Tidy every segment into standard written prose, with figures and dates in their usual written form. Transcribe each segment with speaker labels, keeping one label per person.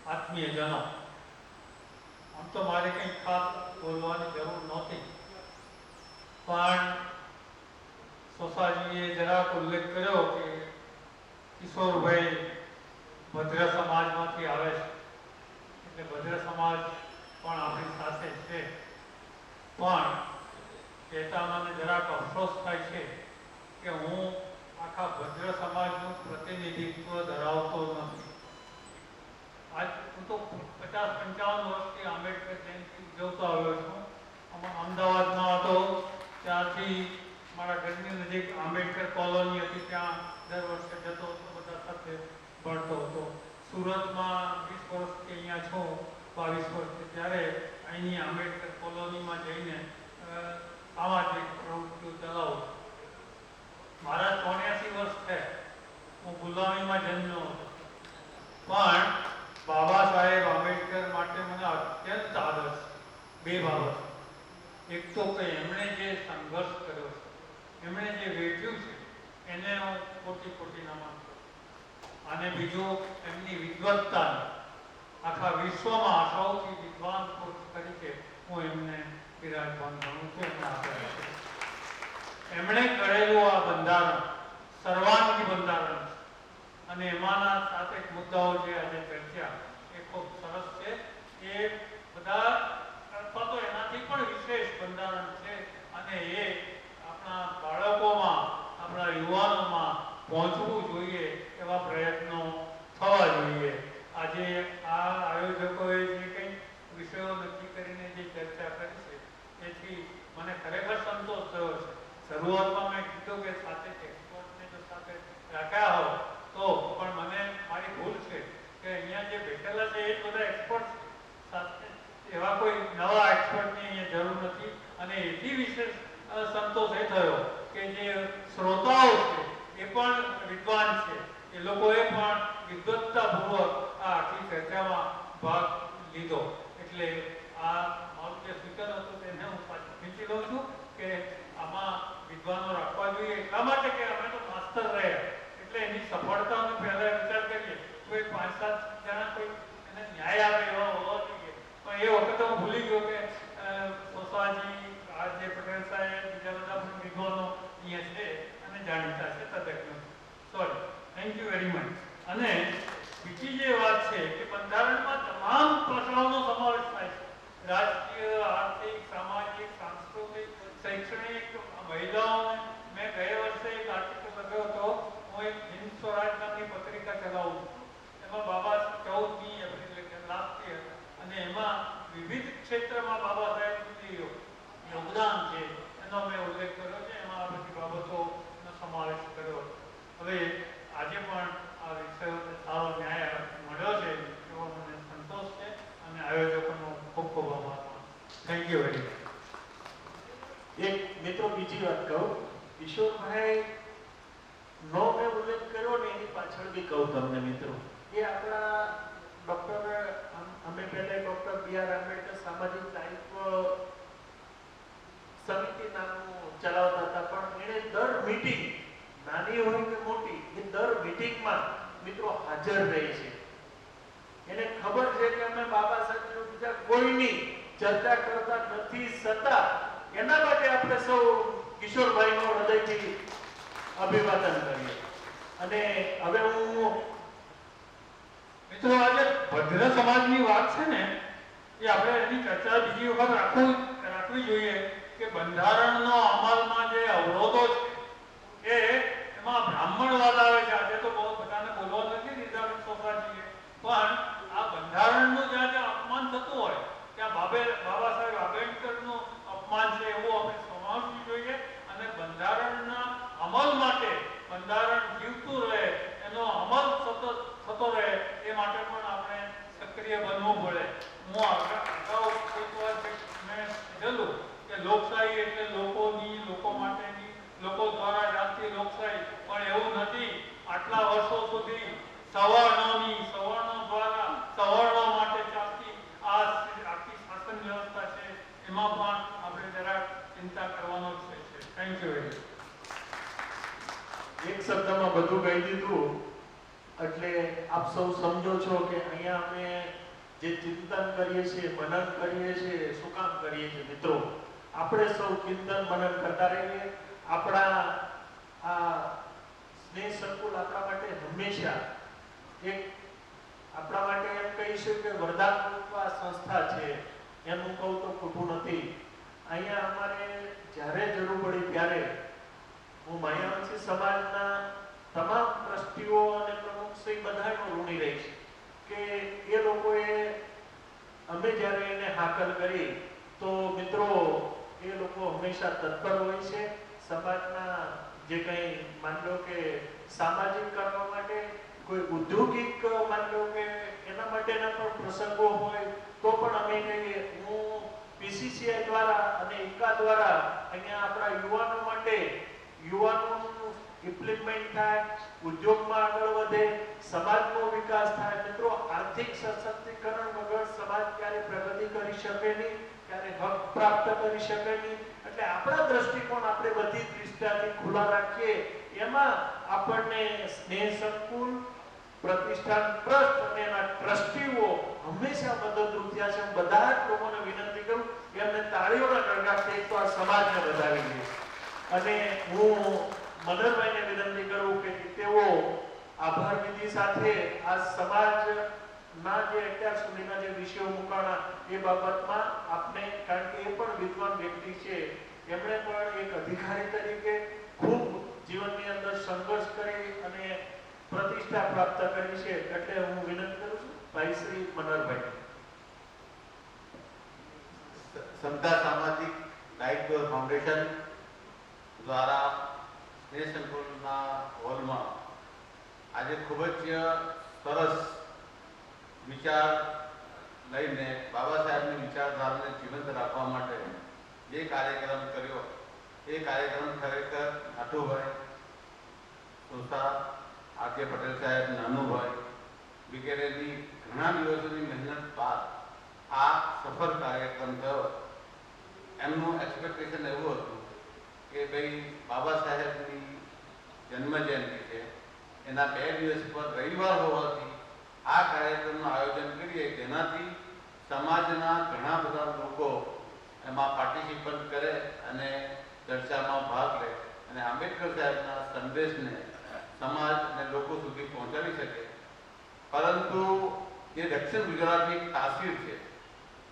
Speaker 1: આત્મીયજનો, આમ તો મારે કંઈ ખાસ બોલવાની જરૂર નહોતી, પણ સોસાજીએ જરાક ઉલ્લેખ કર્યો કે કિશોરભાઈ ભદ્ર સમાજમાંથી આવે છે, એટલે ભદ્ર સમાજ પણ આપણી સાથે છે. પણ કહેતા મને જરાક અફસોસ થાય છે કે હું આખા ભદ્ર સમાજનું પ્રતિનિધિત્વ ધરાવતો નથી. આજ હું તો 50-55 વર્ષથી આંબેડકર જયંતિ ઉજવતો આવ્યો છું. અમદાવાદમાં હતો ત્યાંથી મારા ઘરની નજીક આંબેડકર કોલોની હતી, ત્યાં દર વર્ષે જતો હતો, બધા સાથે ભણતો હતો. સુરતમાં 20 વર્ષથી અહીંયા છું, 22 વર્ષથી, ત્યારે અહીંની આંબેડકર કોલોનીમાં જઈને સામાજિક પ્રવૃત્તિઓ ચલાવું. મારા 84 વર્ષ છે, હું ગુલામીમાં જન્મ્યો હતો, પણ બાબા સાહેબ આંબેડકર માટે મને અત્યંત આદર છે. બે બાબત. એક તો કે એમણે જે સંઘર્ષ કર્યો છે, એમણે જે વેઠ્યું છે, એને હું કોટી નમન કરું. અને બીજું એમની વિદ્વત્તા, આખા વિશ્વમાં સૌથી વિદ્વાન પુરુષ તરીકે હું એમને બિરાજમાન કરું છું. એમણે કરેલું આ બંધારણ સર્વાંગી બંધારણ છે, અને એમાંના 7 મુદ્દાઓ જે આજે ચર્ચા એ ખૂબ સરસ છે. એ બધા અથવા તો એનાથી પણ વિશેષ બંધારણ છે, અને એ આપણા બાળકોમાં, આપણા યુવાનોમાં પહોંચવું જોઈએ એવા પ્રયત્નો થવા જોઈએ. આજે આ આયોજકોએ જે કંઈ વિષયો નક્કી કરીને જે ચર્ચા કરી છે, એથી મને ખરેખર સંતોષ થયો છે. શરૂઆતમાં મેં કીધું કે સાથે એક્સપર્ટને જો સાથે રાખ્યા હોય તો, પણ મને મારી ભૂલ છે કે અહીંયા જે બેઠેલા છે એ જ બધા એક્સપર્ટ છે, સાથે એવા કોઈ નવા એક્સપર્ટની અહીંયા જરૂર નથી. અને એથી વિશેષ સંતોષ એ થયો કે જે શ્રોતાઓ છે એ પણ વિદ્વાન છે, એ લોકોએ પણ વિદ્વત્તાપૂર્વક આ આખી ચર્ચામાં ભાગ લીધો. એટલે આ મારું જે સૂચન હતું તેને હું પાછું ખેંચી લઉં છું કે આમાં વિદ્વાનો રાખવા જોઈએ, એટલા માટે કે અમે તો માસ્તર રહ્યા, એટલે એની સફળતાનો પહેલા વિચાર કરીએ. કોઈ 5-7 જણા કોઈ એને ન્યાય આપે એવા હોવા જોઈએ. પણ એ વખતે હું ભૂલી ગયો કે સોસાજી, આ જે પટેલ સાહેબ, બીજા બધા પણ વિદ્વાનો અહીંયા છે અને જાણીતા છે, તદજ્ઞ. Sorry, thank you very much. અને બીજી જે વાત છે કે બંધારણમાં તમામ પાસાઓનો સમાવેશ થાય છે: રાજકીય, આર્થિક, સામાજિક, સાંસ્કૃતિક, શૈક્ષણિક, મહિલાઓને. મેં ગયા વર્ષે એક આર્ટિકલ લખ્યો હતો. હું એક હિન્દ સ્વરાજ નામની પત્રિકા ચલાવું છું, એમાં બાબા 14મી એપ્રિલે લાસ્ટ યર, અને એમાં વિવિધ ક્ષેત્રમાં બાબા સાહેબનું જે યોગદાન છે એનો મેં ઉલ્લેખ કર્યો છે. એમાં આ બધી બાબતોનો સમાવેશ કર્યો. હવે આજે પણ આ વિષયોને સારો ન્યાય મળ્યો છે એવો મને સંતોષ છે, અને આયોજકોનો ખૂબ ખૂબ આભાર. Thank you very much.
Speaker 2: એક મિત્રો બીજી વાત કહું, કિશોરભાઈ નો મેં ઉલ્લેખ કર્યો ને એની પાછળ બી કહું તમને મિત્રો, એ આપણા ડોક્ટર, અમે પહેલા ડોક્ટર B.R. આંબેડકર સામાજિક દાયિત્વ સમિતિ નામનું ચલાવતા હતા, પણ એને દર મીટિંગ, નાની હોય કે મોટી, એ દર મીટિંગમાં મિત્રો હાજર રહે છે. એને ખબર છે કે અમે બાબા સાહેબ બીજા કોઈની ચર્ચા કરતા નથી, છતાં એના માટે આપણે સૌ કિશોરભાઈનો હૃદયથી અભિવાદન કરીએ. અને હવે હું
Speaker 1: મિત્રો, આજે ભદ્ર સમાજની વાત છે ને, એ આપણે એની ચર્ચા બીજી વખત રાખવી જોઈએ કે બંધારણનો અમલમાં જે અવરોધો છે એમાં બ્રાહ્મણવાદ આવે છે. આજે તો બહુ બધાને બોલવા નથી દીધા સોસાજીએ, પણ આ બંધારણનું જ્યાં જ્યાં અપમાન થતું હોય ત્યાં બાબા સાહેબ આંબેડકરનું અપમાન છે એવું આપણે સમજવું જોઈએ. અને બંધારણના અમલ માટે, બંધારણ જીવતું રહે, એનો અમલ સતત થતો રહે, એ માટે પણ આપણે સક્રિય બનવું પડે. હું અગાઉ એક વાર મેં કીધેલું કે લોકશાહી એટલે લોકોની, લોકો માટેની, લોકો દ્વારા ચાલતી લોકશાહી, પણ એવું નથી. આટલા વર્ષો સુધી સવર્ણો દ્વારા સવર્ણો માટે ચાલતી આ આખી શાસન વ્યવસ્થા છે, એમાં પણ આપણે જરાક ચિંતા કરવાનો છે. Thank you very much.
Speaker 2: એક શબ્દમાં બધું કહી દીધું. એટલે આપ સૌ સમજો છો કે અહીંયા અમે જે ચિંતન કરીએ છીએ, મનન કરીએ છીએ, શું કામ કરીએ છીએ મિત્રો? આપણે સૌ ચિંતન મનન કરતા રહીએ. આપણા આ સ્નેહ સંકુલ આપણા માટે હંમેશા એક આપણા માટે એમ કહીશું કે વરદાન રૂપ આ સંસ્થા છે, એમ હું કહું તો ખોટું નથી. અહીંયા અમારે જ્યારે જરૂર પડી ત્યારે હું માયાવંશી સમાજના તમામ ટ્રસ્ટીઓ અને પ્રમુખશ્રી બધાનો ઋણી રહીશ કે એ લોકોએ અમે જ્યારે એને હાકલ કરી તો મિત્રો એ લોકો હંમેશા તત્પર હોય છે. સમાજના જે કંઈ માન લો કે સામાજિક કરવા માટે, કોઈ ઔદ્યોગિક માન લો કે એના માટેના પણ પ્રસંગો હોય તો પણ અમે કહીએ. હું પીસીસીઆઈ દ્વારા અને ઇકા દ્વારા અહીંયા આપણા યુવાનો માટે યુવાનોનું ઇમ્પ્લિમેન્ટ થાય, ઉદ્યોગમાં આગળ વધે, સમાજનો વિકાસ થાય. મિત્રો આર્થિક સશક્તિકરણ વગર સમાજ ક્યારે પ્રગતિ કરી શકે નહીં, ક્યારે હક પ્રાપ્ત કરી શકે નહીં. એટલે આપણા દ્રષ્ટિકોણ આપણે બધી દૃષ્ટિથી ખુલ્લા રાખીએ. એમાં આપણને સ્નેહ સંકુલ, પ્રતિષ્ઠાન ટ્રસ્ટ અને એના ટ્રસ્ટીઓ હંમેશા મદદરૂપ થયા છે. હું બધા જ લોકોને વિનંતી કરું કે એમને તાળીઓના ગણગાટથી એક તો આ સમાજને વધાવી દે. અને હું મનોહરભાઈને વિનંતી કરું કે તેઓ આભાર વિધિ સાથે આ સમાજના જે અત્યાર સુધીના જે વિષયો મુકાણા એ બાબતમાં આપને, કારણ કે એ પણ વિદ્વાન વ્યક્તિ છે, એમણે પણ એક અધિકારી તરીકે ખૂબ જીવનની અંદર સંઘર્ષ કરી અને પ્રતિષ્ઠા પ્રાપ્ત કરી છે. એટલે હું વિનંતી કરું છું ભાઈ શ્રી મનોહરભાઈ.
Speaker 3: સમતા સામાજિક દાયિત્વ ફાઉન્ડેશન દ્વારા સ્નેહ સંકુલના હોલમાં આજે ખૂબ જ સરસ વિચાર લઈને બાબા સાહેબની વિચારધારાને જીવંત રાખવા માટે જે કાર્યક્રમ કર્યો એ કાર્યક્રમ ખરેખર નાઠુભાઈ સોસા, આર.કે. પટેલ સાહેબ, નાનુભાઈ વગેરેની ઘણા દિવસોની મહેનત બાદ આ સફળ કાર્યક્રમ થયો. એમનું એક્સપેક્ટેશન એવું હતું કે ભાઈ બાબા સાહેબની જન્મજયંતિ છે, એના 2 દિવસ પર રવિવાર હોવાથી આ કાર્યક્રમનું આયોજન કરીએ જેનાથી સમાજના ઘણા બધા લોકો એમાં પાર્ટિસિપેટ કરે અને ચર્ચામાં ભાગ લે અને આંબેડકર સાહેબના સંદેશને સમાજ અને લોકો સુધી પહોંચાડી શકે. પરંતુ એ દક્ષિણ ગુજરાતની એક તાસીર છે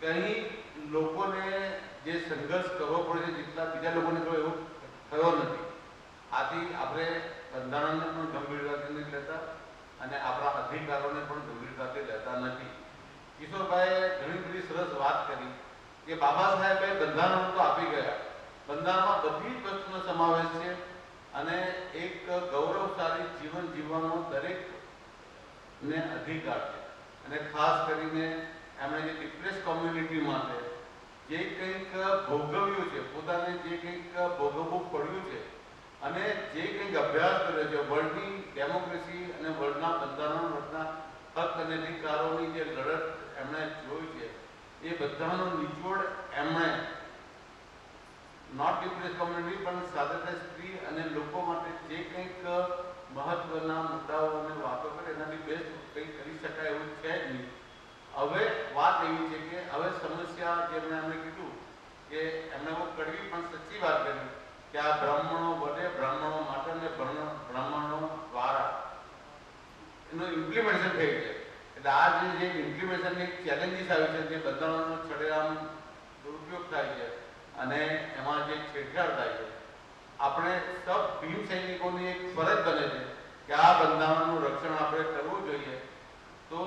Speaker 3: કે અહીં લોકોને જે સંઘર્ષ કરવો પડે છે જેટલા બીજા લોકોને તો એવું થયો નથી. આથી આપણે બંધારણને પણ ગંભીરતાથી નથી લેતા અને આપણા અધિકારોને પણ ગંભીરતાથી લેતા નથી. કિશોરભાઈએ ઘણી બધી સરસ વાત કરી કે બાબા સાહેબે બંધારણ તો આપી ગયા, બંધારણમાં બધી જ વસ્તુનો સમાવેશ છે અને એક ગૌરવશાળી જીવન જીવવાનો દરેકને અધિકાર છે. અને ખાસ કરીને એમણે જે ડિપ્રેસ કોમ્યુનિટી માટે જે કંઈક ભોગવ્યું છે, પોતાને જે કંઈક ભોગવવું પડ્યું છે અને જે કંઈક અભ્યાસ કર્યો છે, વર્લ્ડની ડેમોક્રેસી અને વર્લ્ડના બંધારણ વર્ગના હક અને અધિકારોની જે લડત એમણે જોઈ છે એ બધાનો નિચોડ એમણે નોટ ડિપ્રેસ કોમ્યુનિટી પણ સાથે સ્ત્રી અને લોકો માટે જે કંઈક મહત્વના મુદ્દાઓ અને વાતો કરે એનાથી બેસ્ટ કંઈ કરી શકાય એવું છે જ નહીં. હવે વાત એવી છે કે હવે સમસ્યા જેમણે એમણે કીધું કે એમણે બહુ કડવી પણ સચ્ચી વાત કરી કે આ બ્રાહ્મણો બધે બ્રાહ્મણો માટે અને બ્રાહ્મણો દ્વારા એનું ઇમ્પ્લિમેન્ટેશન થઈ છે. એટલે આ જે ઇમ્પ્લિમેન્ટેશનની ચેલેન્જીસ આવી છે, જે બંધારણનો છડેઆમ દુરુપયોગ થાય છે અને એમાં જે છેડછાડ થાય છે, આપણે સબ ભીમ સૈનિકોની એક ફરજ બને છે કે આ બંધારણનું રક્ષણ આપણે કરવું જોઈએ. તો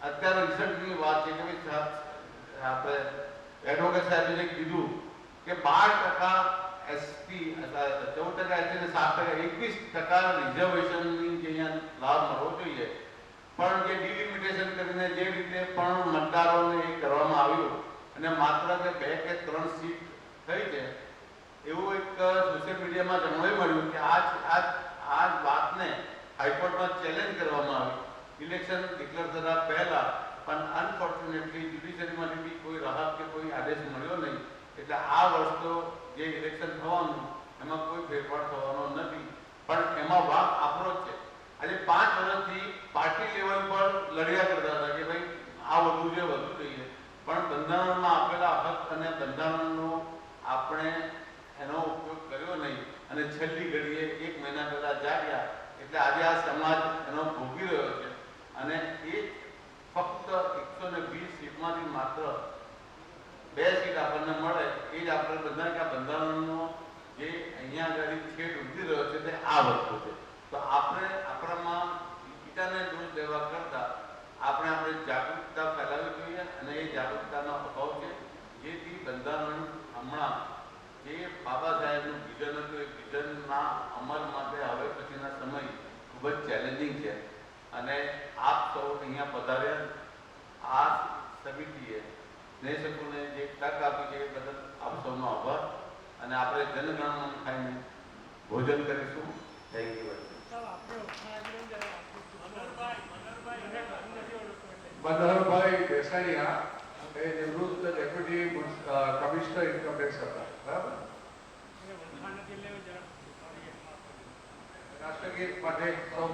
Speaker 3: અત્યારે રિસન્ટની વાત છે કે આપણે એડવોકેટ સાહેબે જે કીધું કે 12% એસટી, 14% એસટી અને 7%, 21% રિઝર્વેશનની જે અહીંયા લાભ મળવો જોઈએ. પણ જે ડિલિમિટેશન કરીને જે રીતે પણ મતદારોને એ કરવામાં આવ્યું અને માત્ર કે 2 કે 3 સીટ થઈ છે એવું એક સોશિયલ મીડિયામાં જાણવા મળ્યું કે આ વાતને હાઈકોર્ટમાં ચેલેન્જ કરવામાં આવી ઇલેક્શન ડિક્લેર થતા પહેલા, પણ અનફોર્ચ્યુનેટલી જ્યુડિશિયરીમાંથી બી કોઈ રાહત કે કોઈ આદેશ મળ્યો નહીં. એટલે આ વર્ષ તો જે ઇલેક્શન થવાનું એમાં કોઈ ફેરફાર થવાનો નથી. પણ એમાં વાંક આપણો જ છે આજે 5 વર્ષથી પાર્ટી લેવલ પર લડ્યા કરતા હતા કે ભાઈ આ વધુ છે વધુ જોઈએ, પણ બંધારણમાં આપેલા હક અને બંધારણનો આપણે એનો ઉપયોગ કર્યો નહીં અને છેલ્લી ઘડીએ 1 મહિના પહેલા જાગ્યા એટલે આજે આ સમાજ એનો ભોગવી રહ્યો છે. અને એ ફક્ત 120 સીટમાંથી માત્ર 2 સીટ આપણને મળે એ જ આપણે બધા કે આ બંધારણનો જે અહીંયા આગળ છેડ ઉભી રહ્યો છે તે આ વસ્તુ છે. તો આપણે આપણામાં બીજાને દોષ દેવા કરતા આપણે જાગૃતતા ફેલાવવી જોઈએ અને એ જાગૃતતાનો અભાવ છે, જેથી બંધારણ હમણાં જે બાબા સાહેબનું વિઝન હતું એ વિઝનના અમલ માટે હવે પછીના સમય ખૂબ જ ચેલેન્જિંગ છે. અને આપ સૌ અહીંયા પધાર્યા, આ સમિતિએ સ્નેહસંકુલને જે તક આપી છે એ બદલ આપ સૌનો આભાર. અને આપણે જનગણમન ખાઈને ભોજન કરીશું. Thank you.
Speaker 4: મનોહરભાઈ બેસાડિયા એ નિવૃત્ત ડેપ્યુટી કમિશનર ઇન્કમટેક્સ હતા, બરાબર? રાષ્ટ્રગીત માટે સૌ